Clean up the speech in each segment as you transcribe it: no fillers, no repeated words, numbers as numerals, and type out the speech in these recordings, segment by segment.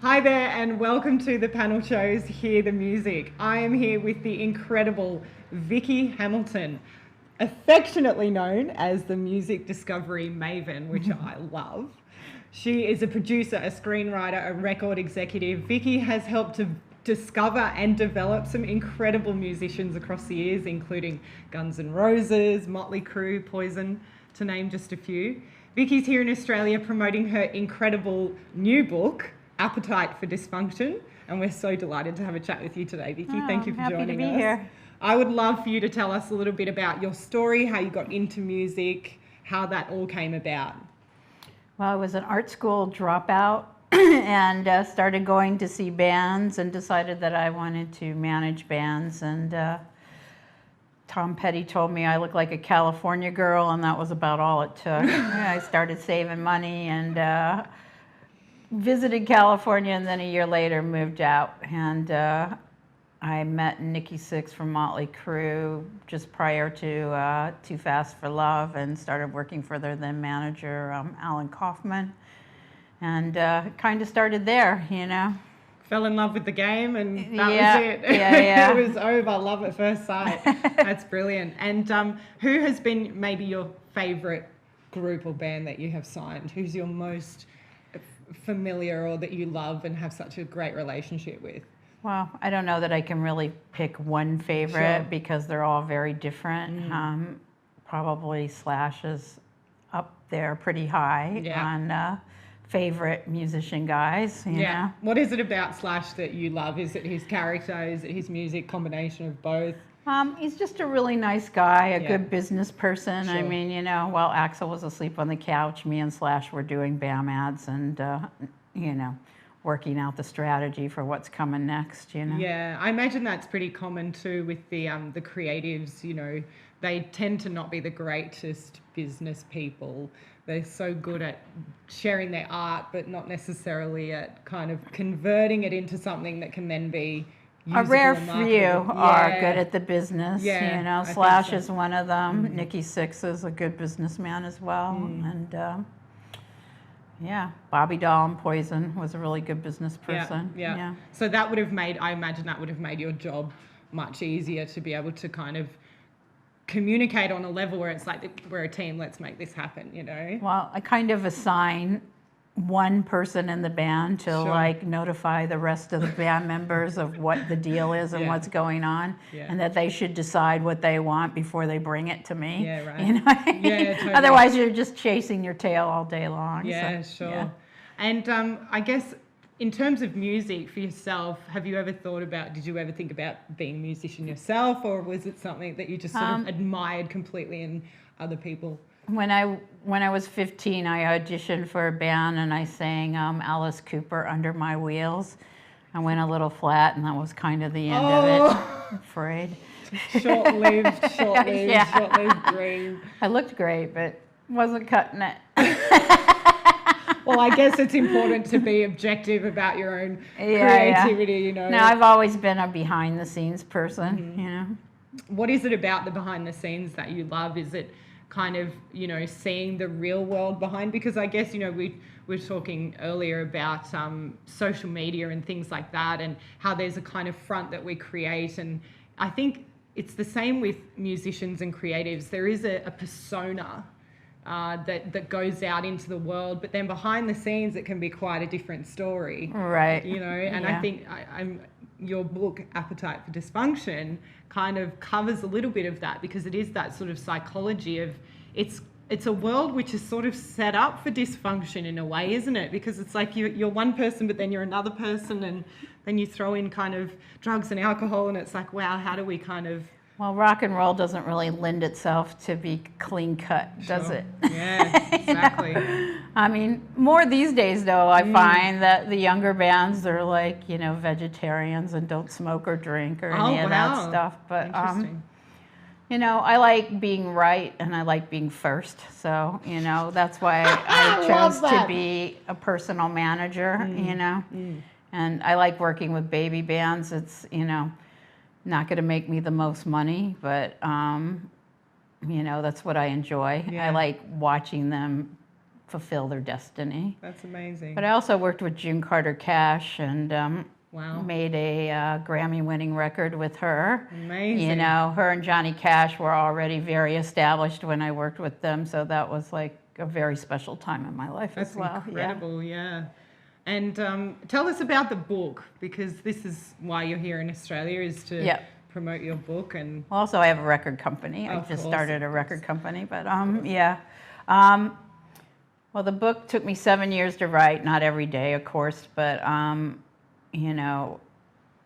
Hi there and welcome to the panel shows Hear the Music. I am here with the incredible Vicky Hamilton, affectionately known as the Music Discovery Maven, which I love. She is a producer, a screenwriter, a record executive. Vicky has helped to discover and develop some incredible musicians across the years, including Guns N' Roses, Motley Crue, Poison, to name just a few. Vicky's here in Australia promoting her incredible new book, Appetite for Dysfunction, and we're so delighted to have a chat with you today, Vicky. Thank you for joining us. Happy to be here. I would love for you to tell us a little bit about your story, how you got into music, how that all came about. Well, I was an art school dropout and started going to see bands and decided that I wanted to manage bands. And Tom Petty told me I looked like a California girl, and that was about all it took. I started saving money and visited California, and then a year later moved out. And I met Nikki Sixx from Motley Crue just prior to Too Fast for Love, and started working for their then manager, Alan Kaufman. And kind of started there, you know. Fell in love with the game, and that was it. Yeah. It was over. Love at first sight. That's brilliant. And who has been maybe your favourite group or band that you have signed? Who's your most familiar or that you love and have such a great relationship with? Well, I don't know that I can really pick one favorite. Sure. Because they're all very different. Probably Slash is up there pretty high on favorite musician guys, you know? What is it about Slash that you love? Is it his character? Is it his music? Combination of both? He's just a really nice guy, a good business person. Sure. I mean, you know, while Axl was asleep on the couch, me and Slash were doing BAM ads and, you know, working out the strategy for what's coming next, you know? Yeah, I imagine that's pretty common too with the creatives, you know. They tend to not be the greatest business people. They're so good at sharing their art, but not necessarily at kind of converting it into something that can then be usable. A rare and few marketable. are good at the business, you know. I Slash think so. is one of them. Nikki Sixx is a good businessman as well. And Bobby Dahl and Poison was a really good business person. Yeah. So that would have made, I imagine that would have made your job much easier to be able to kind of communicate on a level where it's like, we're a team, let's make this happen, you know? Well, I kind of assign one person in the band to like notify the rest of the band members of what the deal is and what's going on, and that they should decide what they want before they bring it to me. Yeah, right. You know what I mean? Yeah, totally. Otherwise, you're just chasing your tail all day long. Yeah, so, sure. yeah. And I guess in terms of music for yourself, did you ever think about being a musician yourself, or was it something that you just sort of admired completely in other people? When I was 15, I auditioned for a band and I sang Alice Cooper, Under My Wheels. I went a little flat, and that was kind of the end of it, I'm afraid. Short-lived dream. I looked great, but wasn't cutting it. Well, I guess it's important to be objective about your own creativity, you know. No, I've always been a behind-the-scenes person, you know. What is it about the behind-the-scenes that you love? Is it kind of, you know, seeing the real world behind? Because I guess, you know, we were talking earlier about social media and things like that, and how there's a kind of front that we create. And I think it's the same with musicians and creatives. There is a persona that goes out into the world, but then behind the scenes it can be quite a different story. Right. You know, and I think your book, Appetite for Dysfunction, kind of covers a little bit of that, because it is that sort of psychology of it's a world which is sort of set up for dysfunction in a way, isn't it? Because it's like you're one person, but then you're another person, and then you throw in kind of drugs and alcohol, and it's like, wow, how do we kind of... Well, rock and roll doesn't really lend itself to be clean cut, does it? Yeah, exactly. I mean, more these days, though, I find that the younger bands, they're like, you know, vegetarians and don't smoke or drink or any of that stuff. But, you know, I like being right and I like being first. So, you know, that's why I chose to be a personal manager, you know. And I like working with baby bands. It's, you know, not going to make me the most money, but, you know, that's what I enjoy. I like watching them fulfill their destiny. That's amazing. But I also worked with June Carter Cash and wow. made a Grammy-winning record with her. Amazing. You know, her and Johnny Cash were already very established when I worked with them, so that was like a very special time in my life as well. That's incredible, yeah. And tell us about the book, because this is why you're here in Australia, is to promote your book. And also, I have a record company. I just started a record company, but yeah. Well, the book took me 7 years to write, not every day, of course, but you know,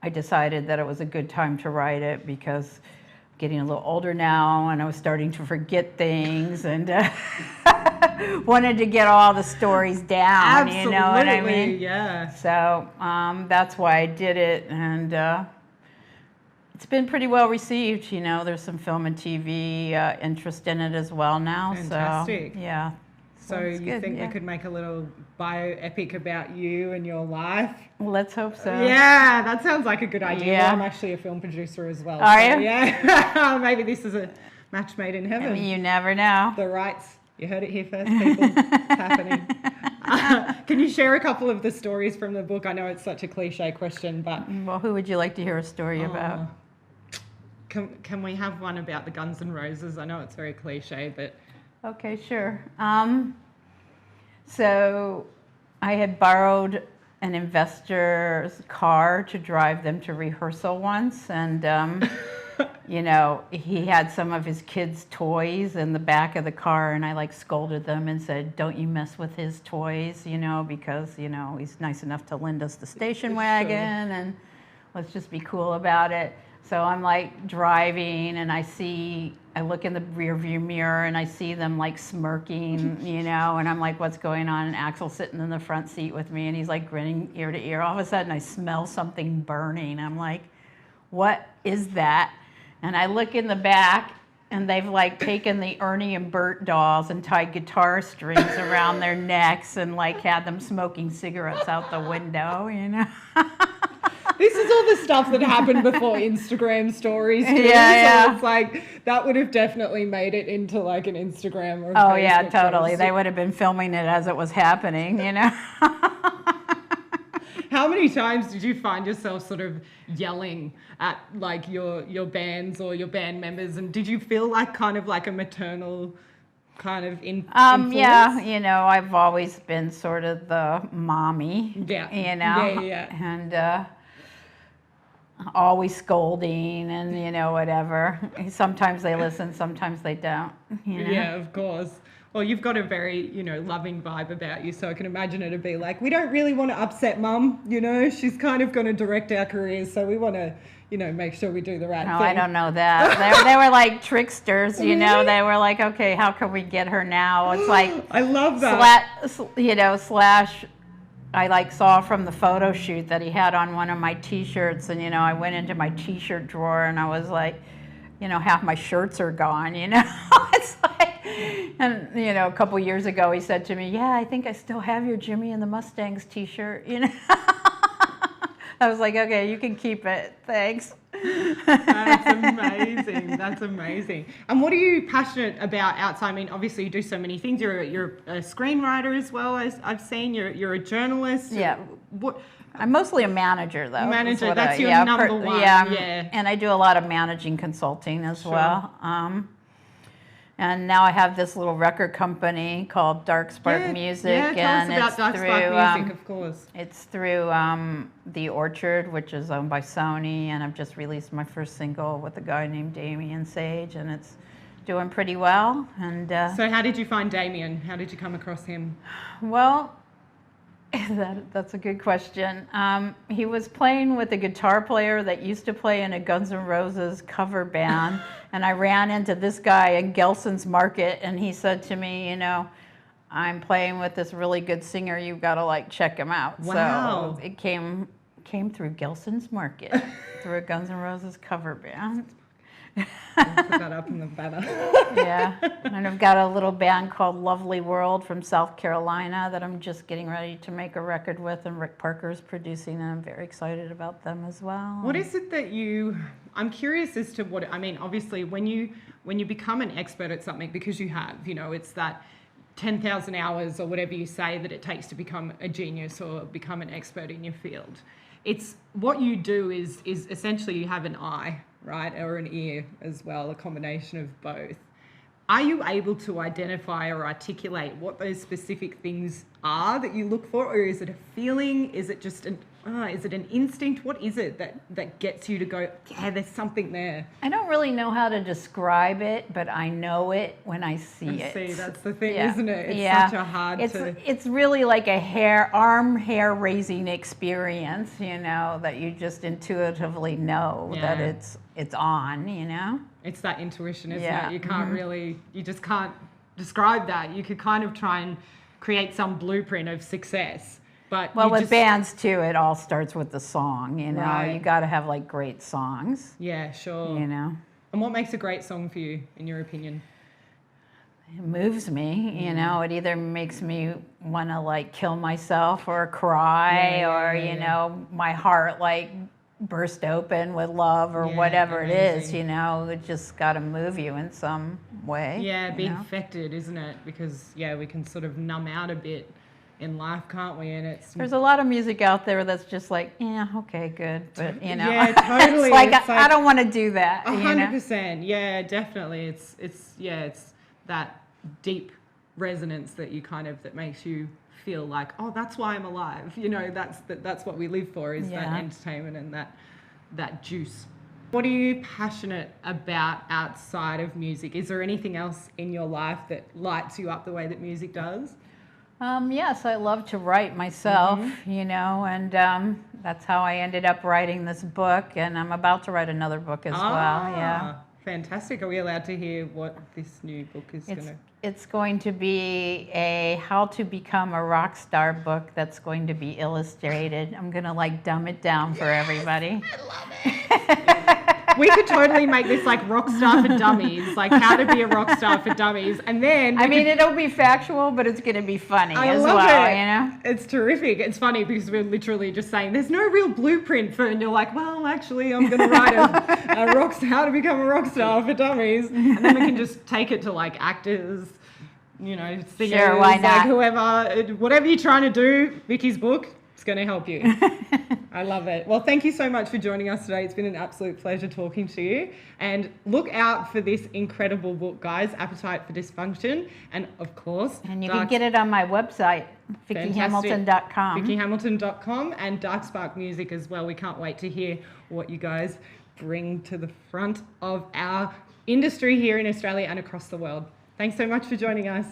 I decided that it was a good time to write it because I'm getting a little older now and I was starting to forget things and wanted to get all the stories down. Absolutely, you know what I mean? Yeah. So that's why I did it, and it's been pretty well received. You know, there's some film and TV interest in it as well now. Fantastic. So yeah. So you think we could make a little bioepic about you and your life? Well, let's hope so. Yeah, that sounds like a good idea. Yeah. Well, I'm actually a film producer as well. Are you? Yeah. Maybe this is a match made in heaven. I mean, you never know. The rights. You heard it here first, people. It's happening. Can you share a couple of the stories from the book? I know it's such a cliche question, but... Well, who would you like to hear a story about? Can we have one about the Guns N' Roses? I know it's very cliche, but... Okay, sure. So I had borrowed an investor's car to drive them to rehearsal once, and you know, he had some of his kids' toys in the back of the car, and I like scolded them and said, "Don't you mess with his toys, you know, because, you know, he's nice enough to lend us the station wagon, and let's just be cool about it." So I'm like driving and I look in the rear view mirror and I see them like smirking, you know, and I'm like, what's going on? And Axel's sitting in the front seat with me and he's like grinning ear to ear. All of a sudden I smell something burning. I'm like, what is that? And I look in the back and they've like taken the Ernie and Bert dolls and tied guitar strings around their necks and like had them smoking cigarettes out the window, you know. This is all the stuff that happened before Instagram stories too. Yeah, so it's like that would have definitely made it into like an Instagram or a Facebook yeah, totally. post. They would have been filming it as it was happening, you know. How many times did you find yourself sort of yelling at like your bands or your band members, and did you feel like kind of like a maternal kind of influence? Yeah, you know, I've always been sort of the mommy, yeah, you know, and always scolding and, you know, whatever. Sometimes they listen, sometimes they don't, you know. Yeah, of course. Well, you've got a very, you know, loving vibe about you, so I can imagine it'd be like, we don't really want to upset Mum, you know, she's kind of going to direct our careers, so we want to, you know, make sure we do the right thing. No, I don't know that. They were like tricksters, you know. They were like, okay, how can we get her now? It's like, I love that. You know, I like saw from the photo shoot that he had on one of my t-shirts, and, you know, I went into my t-shirt drawer and I was like, you know, half my shirts are gone, you know. It's like, and, you know, a couple years ago he said to me, yeah, I think I still have your Jimmy and the Mustangs t-shirt, you know. I was like, okay, you can keep it, thanks. That's amazing. That's amazing. And what are you passionate about outside? I mean, obviously you do so many things. You're a screenwriter as well, as I've seen. You're a journalist. Yeah. What? I'm mostly a manager, though. Manager, that's your number one. Yeah, and I do a lot of managing consulting as well. And now I have this little record company called Dark Spark Music. Yeah, tell us about Dark Spark Music, of course. It's through The Orchard, which is owned by Sony, and I've just released my first single with a guy named Damien Sage, and it's doing pretty well. And so how did you find Damien? How did you come across him? Well, that's a good question. He was playing with a guitar player that used to play in a Guns N' Roses cover band, and I ran into this guy in Gelson's Market, and he said to me, you know, I'm playing with this really good singer. You've got to like check him out. Wow. So it came through Gelson's Market, through a Guns N' Roses cover band. I'll put that up in the banner. Yeah, and I've got a little band called Lovely World from South Carolina that I'm just getting ready to make a record with, and Rick Parker's producing, and I'm very excited about them as well. What is it that I'm curious as to what, I mean, obviously when you become an expert at something, because you have, you know, it's that 10,000 hours or whatever you say that it takes to become a genius or become an expert in your field. It's what you do is essentially you have an eye, right? Or an ear as well, a combination of both. Are you able to identify or articulate what those specific things are that you look for? Or is it a feeling? Is it just is it an instinct? What is it that gets you to go, yeah, there's something there? I don't really know how to describe it, but I know it when I see it. See, that's the thing, Yeah. isn't it? It's Yeah. such a hard It's really like a arm hair raising experience, you know, that you just intuitively know that Yeah. it's on, you know. It's that intuition, isn't Yeah. it? You can't really, you just can't describe that. You could kind of try and create some blueprint of success. But Well, you with just, bands too, it all starts with the song, you know. Right. You got to have like great songs, Yeah, sure. you know. And what makes a great song for you, in your opinion? It moves me, you know. It either makes me want to like kill myself or cry, Yeah, or yeah, you yeah. know, my heart like burst open with love or Yeah, whatever it is, amazing. you know. It just got to move you in some way. Yeah, you be know? affected, isn't it? Because, yeah, we can sort of numb out a bit in life, can't we? And it's... There's a lot of music out there that's just like, yeah, okay, good, but you know, Yeah, totally. it's like It's I don't want to do that. You know? 100%. Yeah, definitely. It's that deep resonance that you kind of, that makes you feel like, oh, that's why I'm alive. You know, that's what we live for, is that Yeah. entertainment and that juice. What are you passionate about outside of music? Is there anything else in your life that lights you up the way that music does? Yes, I love to write myself, you know, and that's how I ended up writing this book, and I'm about to write another book as well. Yeah, Fantastic. Are we allowed to hear what this new book is going to... it's going to be a how to become a rock star book that's going to be illustrated. I'm going to like dumb it down for everybody. I love it. We could totally make this like rock star for dummies, like how to be a rock star for dummies, and then I mean, it'll be factual, but it's going to be funny as love well, it. you know? It's terrific. It's funny because we're literally just saying there's no real blueprint for, and you're like, well, actually, I'm going to write a rock star, how to become a rock star for dummies, and then we can just take it to like actors, you know, singers, Sure, why not? like whoever, whatever you're trying to do. Vicky's book, it's going to help you. I love it. Well, thank you so much for joining us today. It's been an absolute pleasure talking to you. And look out for this incredible book, guys, Appetite for Dysfunction. And of course... And you can get it on my website, VickyHamilton.com. VickyHamilton.com and Dark Spark Music as well. We can't wait to hear what you guys bring to the front of our industry here in Australia and across the world. Thanks so much for joining us.